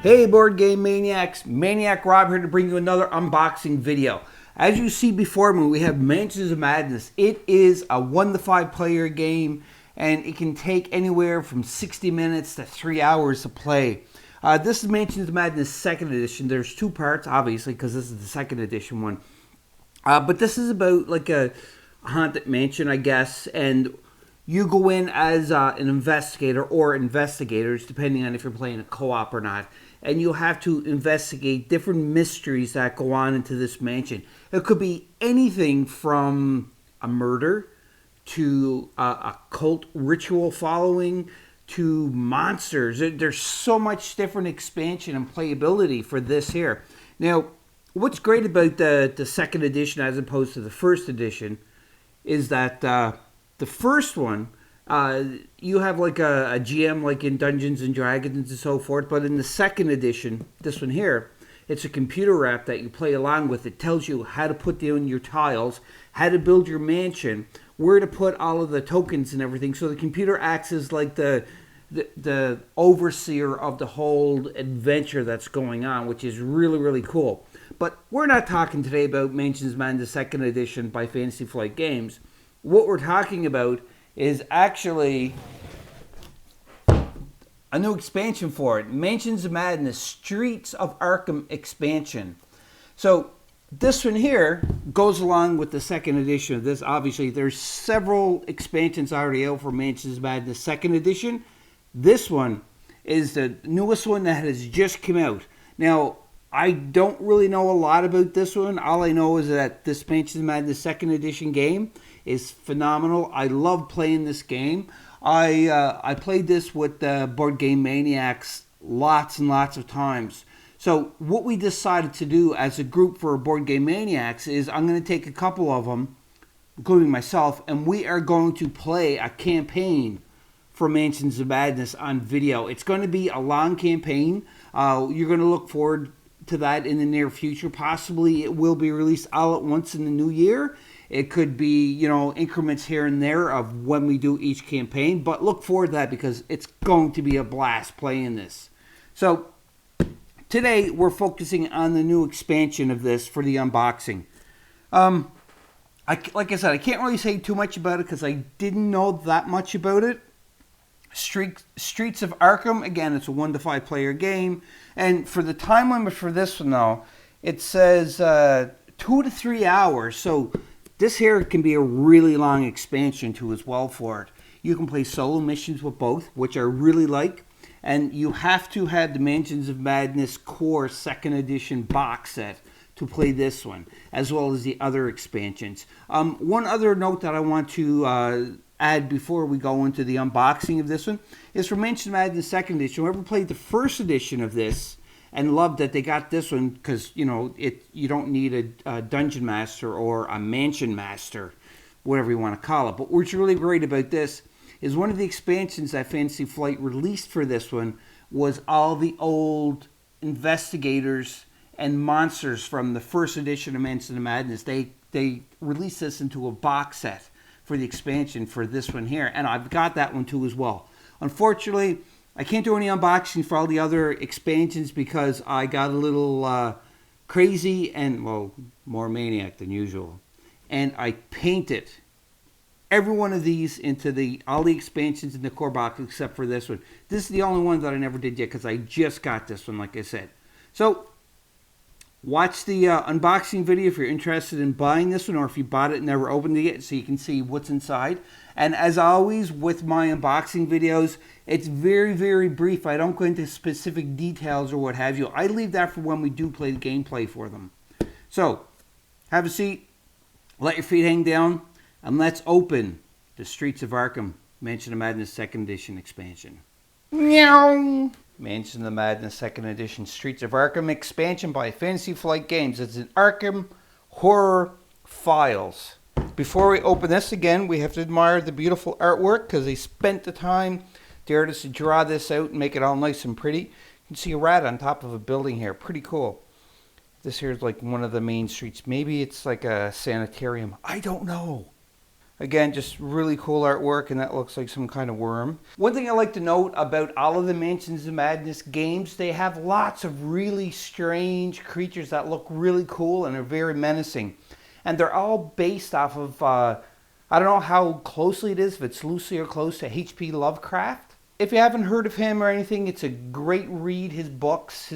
Hey Board Game Maniacs, Maniac Rob here to bring you another unboxing video. As you see before me, we have Mansions of Madness. It is a 1 to 5 player game and it can take anywhere from 60 minutes to 3 hours to play. This is Mansions of Madness 2nd edition. There's two parts, obviously, because this is the 2nd edition one. But this is about like a haunted mansion, I guess, and you go in as an investigator or investigators, depending on if you're playing a co-op or not, and you'll have to investigate different mysteries that go on into this mansion. It could be anything from a murder to a cult ritual following to monsters. There's so much different expansion and playability for this here. Now, what's great about the 2nd edition as opposed to the 1st edition is that the first one, you have like a GM like in Dungeons and Dragons and so forth, but in the 2nd edition, this one here, it's a computer app that you play along with. It tells you how to put down your tiles, how to build your mansion, where to put all of the tokens and everything. So the computer acts as like the overseer of the whole adventure that's going on, which is really, really cool. But we're not talking today about Mansions of Madness 2nd edition by Fantasy Flight Games. What we're talking about is actually a new expansion for it. Mansions of Madness Streets of Arkham expansion. So this one here goes along with the 2nd edition of this. Obviously, there's several expansions already out for Mansions of Madness 2nd edition. This one is the newest one that has just come out. Now, I don't really know a lot about this one. All I know is that this Mansions of Madness 2nd edition game is phenomenal. I love playing this game. I played this with Board Game Maniacs lots and lots of times. So what we decided to do as a group for Board Game Maniacs is I'm going to take a couple of them, including myself, and we are going to play a campaign for Mansions of Madness on video. It's going to be a long campaign. You're going to look forward to that in the near future. Possibly it will be released all at once in the new year. It could be, increments here and there of when we do each campaign, but look forward to that because it's going to be a blast playing this. So today we're focusing on the new expansion of this for the unboxing. Like I said, I can't really say too much about it because I didn't know that much about it. Streets of Arkham, again, it's a 1 to 5 player game. And for the time limit for this one, though, it says 2 to 3 hours. So this here can be a really long expansion too as well for it. You can play solo missions with both, which I really like. And you have to have the Mansions of Madness Core 2nd edition box set to play this one, as well as the other expansions. One other note that I want to add before we go into the unboxing of this one is for Mansions of Madness 2nd edition. Whoever played the 1st edition of this and loved that they got this one because you don't need a dungeon master or a mansion master, whatever you want to call it. But what's really great about this is one of the expansions that Fantasy Flight released for this one was all the old investigators and monsters from the 1st edition of Mansions of Madness. They released this into a box set for the expansion for this one here, and I've got that one too as well. Unfortunately, I can't do any unboxing for all the other expansions because I got a little crazy and, well, more maniac than usual. And I painted every one of these into all the expansions in the core box except for this one. This is the only one that I never did yet because I just got this one, like I said. So watch the unboxing video if you're interested in buying this one or if you bought it and never opened it yet so you can see what's inside. And as always with my unboxing videos, it's very, very brief. I don't go into specific details or what have you. I leave that for when we do play the gameplay for them. So, have a seat, let your feet hang down, and let's open the Streets of Arkham Mansions of Madness 2nd edition expansion. Meow! Mansions of Madness 2nd edition Streets of Arkham expansion by Fantasy Flight Games. It's an Arkham Horror Files. Before we open this again, we have to admire the beautiful artwork because they spent the time, the artists, to draw this out and make it all nice and pretty. You can see a rat on top of a building here. Pretty cool. This here is like one of the main streets. Maybe it's like a sanitarium. I don't know. Again, just really cool artwork, and that looks like some kind of worm. One thing I like to note about all of the Mansions of Madness games, they have lots of really strange creatures that look really cool and are very menacing. And they're all based off of, I don't know how closely it is, if it's loosely or close to H.P. Lovecraft. If you haven't heard of him or anything, it's a great read. His books,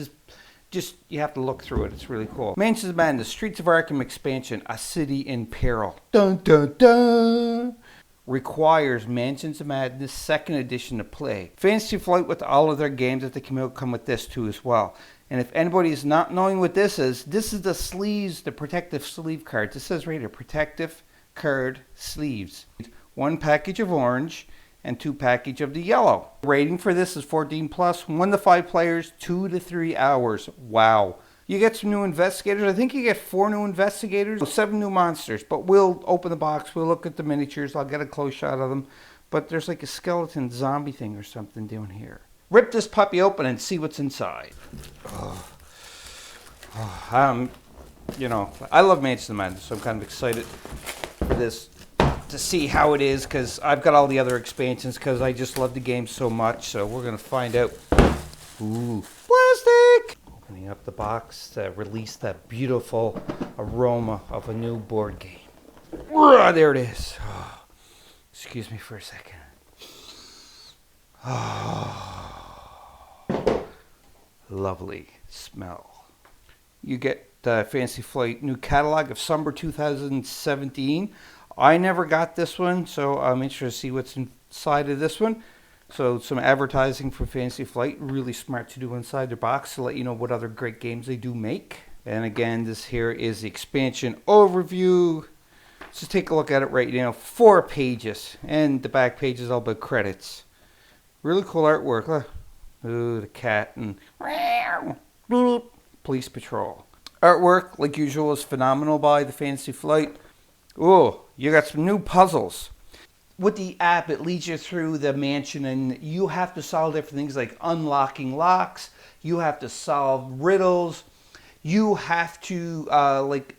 you have to look through it. It's really cool. Mansions of Madness, Streets of Arkham expansion, A City in Peril. Dun dun dun! Requires Mansions of Madness 2nd edition to play. Fantasy Flight with all of their games that they come with this too as well. And if anybody is not knowing what this is the sleeves, the protective sleeve cards. It says right here, protective card sleeves. 1 package of orange and 2 package of the yellow. Rating for this is 14 plus, 1 to 5 players, 2 to 3 hours. Wow. You get some new investigators. I think you get 4 new investigators, 7 new monsters. But we'll open the box, we'll look at the miniatures, I'll get a close shot of them. But there's like a skeleton zombie thing or something down here. Rip this puppy open and see what's inside. You know, I love Mansions of Madness, so I'm kind of excited for this to see how it is, because I've got all the other expansions because I just love the game so much. So we're going to find out. Ooh, plastic! Opening up the box to release that beautiful aroma of a new board game. There it is. Oh, excuse me for a second. Oh, lovely smell. You get Fantasy Flight new catalog of summer 2017. I never got this one, so I'm interested to see what's inside of this one. So some advertising for Fantasy Flight, really smart to do inside their box to let you know what other great games they do make. And again, this here is the expansion overview. Let's just take a look at it right now. 4 pages, and the back page is all about credits. Really cool artwork. Look. Ooh, the cat and police patrol. Artwork, like usual, is phenomenal by the Fantasy Flight. Oh, you got some new puzzles. With the app, it leads you through the mansion, and you have to solve different things like unlocking locks. You have to solve riddles. You have to like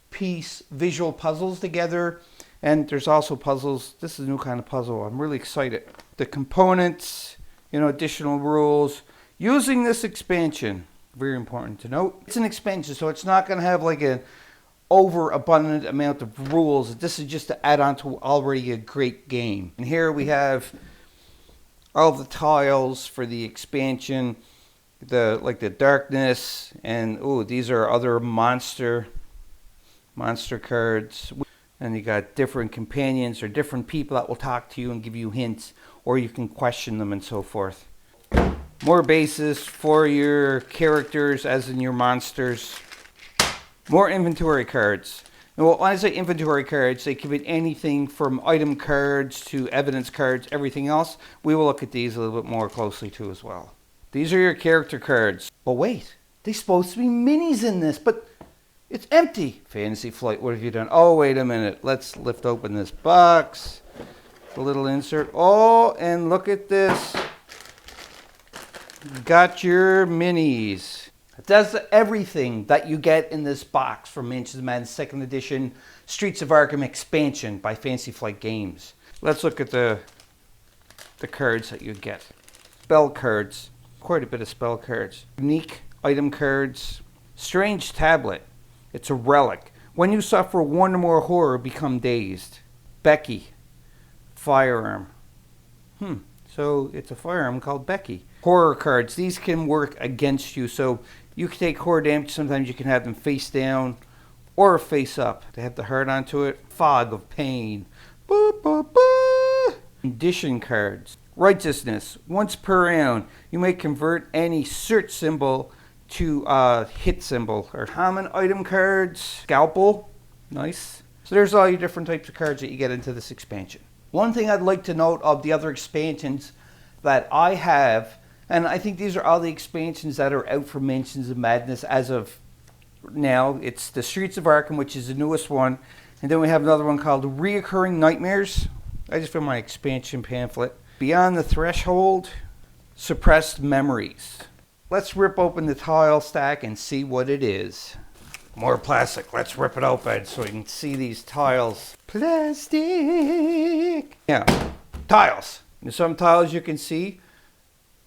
piece visual puzzles together. And there's also puzzles. This is a new kind of puzzle. I'm really excited. The components, additional rules. Using this expansion, very important to note. It's an expansion, so it's not going to have like an overabundant amount of rules. This is just to add on to already a great game. And here we have all the tiles for the expansion, the darkness, and these are other monster cards. And you got different companions or different people that will talk to you and give you hints, or you can question them and so forth. More bases for your characters, as in your monsters. More inventory cards. And when I say inventory cards, they can be anything from item cards to evidence cards, everything else. We will look at these a little bit more closely too as well. These are your character cards. But wait, they're supposed to be minis in this, but it's empty. Fantasy Flight, what have you done? Oh, wait a minute. Let's lift open this box. The little insert. Oh, and look at this. Got your minis. That's everything that you get in this box from Mansions of Madness 2nd edition Streets of Arkham expansion by Fantasy Flight Games. Let's look at the cards that you get. Spell cards. Quite a bit of spell cards. Unique item cards. Strange tablet. It's a relic. When you suffer 1 or more horror, become dazed. Becky. Firearm. So it's a firearm called Becky. Horror cards. These can work against you. So you can take horror damage. Sometimes you can have them face down or face up. They have the heart onto it. Fog of pain. Boop, boop, boop. Condition cards. Righteousness. Once per round, you may convert any search symbol to hit symbol. Or common item cards. Scalpel. Nice. So there's all your different types of cards that you get into this expansion. One thing I'd like to note of the other expansions that I have, and I think these are all the expansions that are out for Mansions of Madness as of now. It's the Streets of Arkham, which is the newest one. And then we have another one called Reoccurring Nightmares. I just found my expansion pamphlet. Beyond the Threshold, Suppressed Memories. Let's rip open the tile stack and see what it is. More plastic. Let's rip it open so we can see these tiles. Plastic. Yeah, tiles. And some tiles you can see.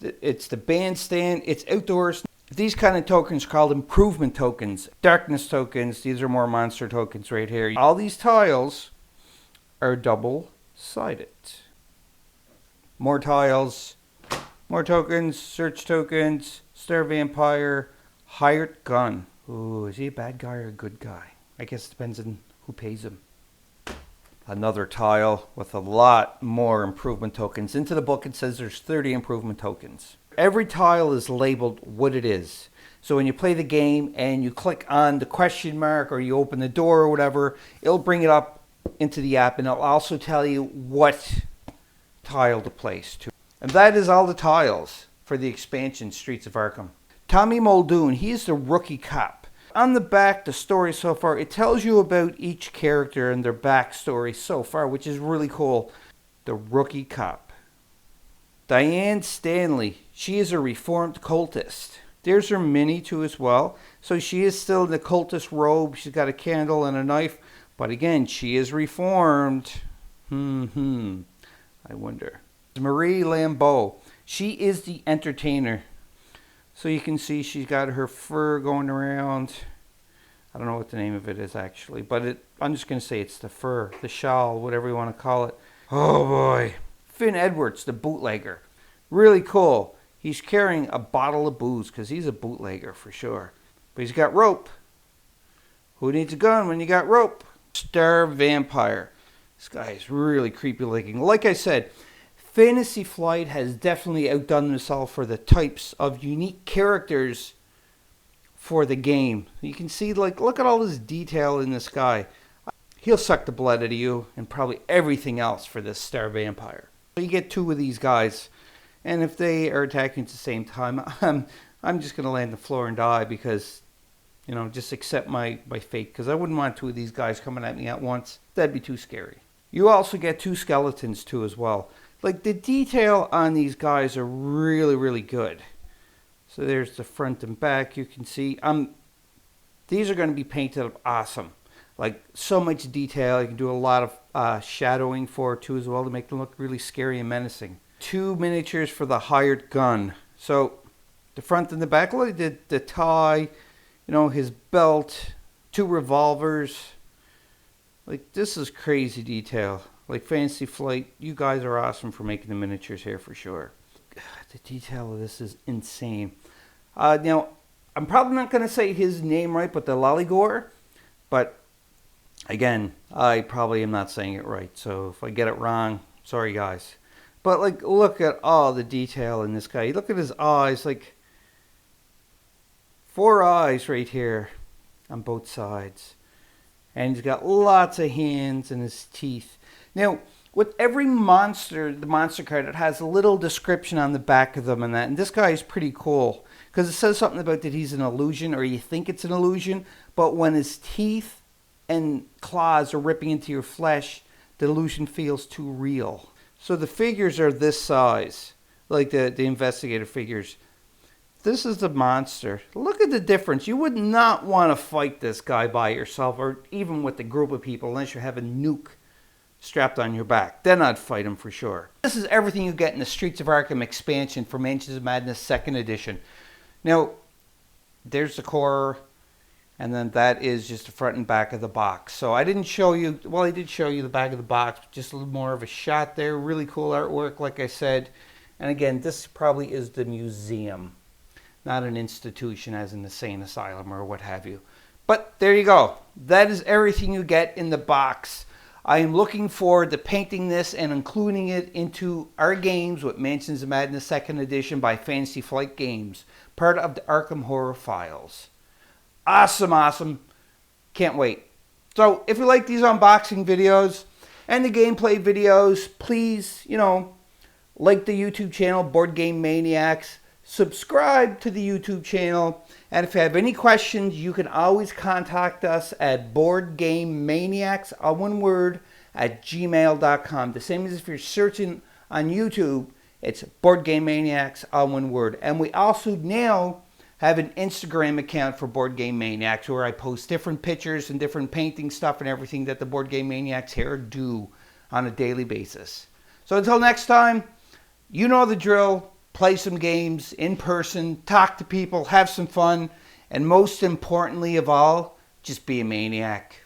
It's the bandstand. It's outdoors. These kind of tokens are called improvement tokens. Darkness tokens. These are more monster tokens right here. All these tiles are double-sided. More tiles. More tokens. Search tokens. Star Vampire. Hired Gun. Ooh, is he a bad guy or a good guy? I guess it depends on who pays him. Another tile with a lot more improvement tokens. Into the book it says there's 30 improvement tokens. Every tile is labeled what it is. So when you play the game and you click on the question mark or you open the door or whatever, it'll bring it up into the app and it'll also tell you what tile to place to. And that is all the tiles for the expansion Streets of Arkham. Tommy Muldoon, he is the rookie cop. On the back, the story so far, it tells you about each character and their backstory so far, which is really cool. The rookie cop. Diane Stanley, she is a reformed cultist. There's her mini too as well. So she is still in the cultist robe. She's got a candle and a knife. But again, she is reformed. I wonder. Marie Lambeau, she is the entertainer. So you can see she's got her fur going around. I don't know what the name of it is actually, but I'm just going to say it's the fur, the shawl, whatever you want to call it. Oh boy. Finn Edwards, the bootlegger. Really cool. He's carrying a bottle of booze because he's a bootlegger for sure. But he's got rope. Who needs a gun when you got rope? Star Vampire. This guy is really creepy looking. Like I said, Fantasy Flight has definitely outdone themselves for the types of unique characters for the game. You can see, like, look at all this detail in this guy. He'll suck the blood out of you and probably everything else for this Star Vampire. So you get two of these guys, and if they are attacking at the same time, I'm just going to lay on the floor and die because, you know, just accept my fate because I wouldn't want two of these guys coming at me at once. That'd be too scary. You also get two skeletons too as well. Like, the detail on these guys are really, really good. So there's the front and back. You can see. These are going to be painted up awesome. Like, so much detail. You can do a lot of shadowing for it, too, as well, to make them look really scary and menacing. Two miniatures for the hired gun. So, the front and the back. Look at the tie, you know, his belt, two revolvers. Like, this is crazy detail. Like Fantasy Flight, you guys are awesome for making the miniatures here for sure. God, the detail of this is insane. Now, I'm probably not going to say his name right, but the Lollygore. But, again, I probably am not saying it right. So if I get it wrong, sorry guys. But, like, look at all the detail in this guy. Look at his eyes. Like, 4 eyes right here on both sides. And he's got lots of hands and his teeth. Now, with every monster, the monster card, it has a little description on the back of them and that. And this guy is pretty cool because it says something about that he's an illusion or you think it's an illusion. But when his teeth and claws are ripping into your flesh, the illusion feels too real. So the figures are this size, like the investigator figures. This is the monster. Look at the difference. You would not want to fight this guy by yourself or even with a group of people unless you have a nuke strapped on your back. Then I'd fight him for sure. This is everything you get in the Streets of Arkham expansion for Mansions of Madness 2nd edition. Now, there's the core, and then that is just the front and back of the box. So I didn't show you, well, I did show you the back of the box, just a little more of a shot there. Really cool artwork, like I said. And again, this probably is the museum, not an institution as in the sane asylum or what have you. But there you go. That is everything you get in the box. I am looking forward to painting this and including it into our games with Mansions of Madness 2nd edition by Fantasy Flight Games, part of the Arkham Horror Files. Awesome, awesome. Can't wait. So if you like these unboxing videos and the gameplay videos, please, you know, like the YouTube channel, Board Game Maniacs. Subscribe to the YouTube channel. And if you have any questions, you can always contact us at BoardGameManiacs, all one word, at gmail.com. The same as if you're searching on YouTube, it's BoardGameManiacs, all one word. And we also now have an Instagram account for Board Game Maniacs where I post different pictures and different painting stuff and everything that the Board Game Maniacs here do on a daily basis. So until next time, you know the drill. Play some games in person, talk to people, have some fun, and most importantly of all, just be a maniac.